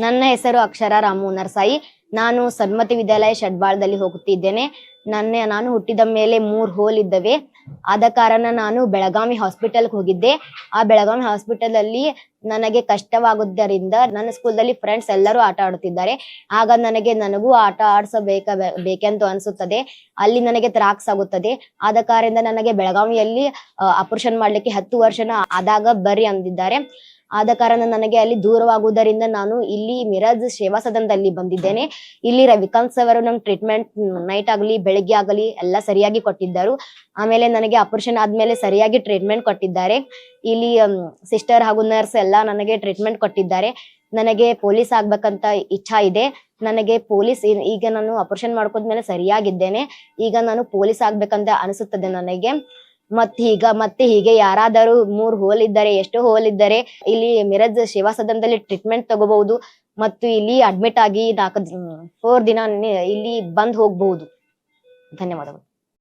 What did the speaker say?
ನನ್ನ ಹೆಸರು ಅಕ್ಷರ ರಾಮು ನರ್ಸಾಯಿ. ನಾನು ಸನ್ಮತಿ ವಿದ್ಯಾಲಯ ಶೆಡ್ಬಾಳದಲ್ಲಿ ಹೋಗುತ್ತಿದ್ದೇನೆ. ನಾನು ಹುಟ್ಟಿದ ಮೇಲೆ 3 ಹೋಲ್ ಇದ್ದವೆ. ಆದ ಕಾರಣ ನಾನು ಬೆಳಗಾವಿ ಹಾಸ್ಪಿಟಲ್ಗೆ ಹೋಗಿದ್ದೆ. ಆ ಬೆಳಗಾವಿ ಹಾಸ್ಪಿಟಲ್ ಅಲ್ಲಿ ನನಗೆ ಕಷ್ಟವಾಗುವುದರಿಂದ ನನ್ನ ಸ್ಕೂಲ್ದಲ್ಲಿ ಫ್ರೆಂಡ್ಸ್ ಎಲ್ಲರೂ ಆಟ ಆಡುತ್ತಿದ್ದಾರೆ. ಆಗ ನನಗೂ ಆಟ ಬೇಕೆಂದು ಅನಿಸುತ್ತದೆ. ಅಲ್ಲಿ ನನಗೆ ತ್ರಾಸಾಗುತ್ತದೆ. ಆದ ಕಾರಣ ನನಗೆ ಬೆಳಗಾವಿಯಲ್ಲಿ ಆಪರೇಷನ್ ಮಾಡ್ಲಿಕ್ಕೆ 10 ವರ್ಷ ಆದಾಗ ಬರ್ರಿ ಅಂದಿದ್ದಾರೆ. ಆದ ಕಾರಣ ನನಗೆ ಅಲ್ಲಿ ದೂರವಾಗುವುದರಿಂದ ನಾನು ಇಲ್ಲಿ ಮಿರಾಜ್ ಸೇವಾ ಸದನದಲ್ಲಿ ಬಂದಿದ್ದೇನೆ. ಇಲ್ಲಿ ರವಿಕಾಂತ್ ಸರ್ ಅವರು ನಂಗೆ ಟ್ರೀಟ್ಮೆಂಟ್ ನೈಟ್ ಆಗಲಿ ಬೆಳಿಗ್ಗೆ ಆಗಲಿ ಎಲ್ಲ ಸರಿಯಾಗಿ ಕೊಟ್ಟಿದ್ದರು. ಆಮೇಲೆ ನನಗೆ ಆಪರೇಷನ್ ಆದ್ಮೇಲೆ ಸರಿಯಾಗಿ ಟ್ರೀಟ್ಮೆಂಟ್ ಕೊಟ್ಟಿದ್ದಾರೆ. ಇಲ್ಲಿ ಸಿಸ್ಟರ್ ಹಾಗೂ ನರ್ಸ್ ಎಲ್ಲ ನನಗೆ ಟ್ರೀಟ್ಮೆಂಟ್ ಕೊಟ್ಟಿದ್ದಾರೆ. ನನಗೆ ಪೊಲೀಸ್ ಆಗ್ಬೇಕಂತ ಇಚ್ಛಾ ಇದೆ. ನನಗೆ ಪೊಲೀಸ್ ಈಗ ನಾನು ಆಪರೇಷನ್ ಮಾಡ್ಕೊಂಡ್ಮೇಲೆ ಸರಿಯಾಗಿದ್ದೇನೆ. ಈಗ ನಾನು ಪೊಲೀಸ್ ಆಗ್ಬೇಕಂತ ಅನಿಸುತ್ತದೆ ನನಗೆ. ಮತ್ತೆ ಹೀಗೆ ಯಾರಾದರೂ 3 ಹೋಲ್ ಇದ್ದರೆ, ಎಷ್ಟು ಹೋಲ್ ಇದ್ದರೆ ಇಲ್ಲಿ ಮಿರಾಜ್ ಸೇವಾ ಸದನದಲ್ಲಿ ಟ್ರೀಟ್ಮೆಂಟ್ ತಗೋಬಹುದು ಮತ್ತು ಇಲ್ಲಿ ಅಡ್ಮಿಟ್ ಆಗಿ 4 ದಿನ ಇಲ್ಲಿ ಬಂದ್ ಹೋಗಬಹುದು. ಧನ್ಯವಾದಗಳು.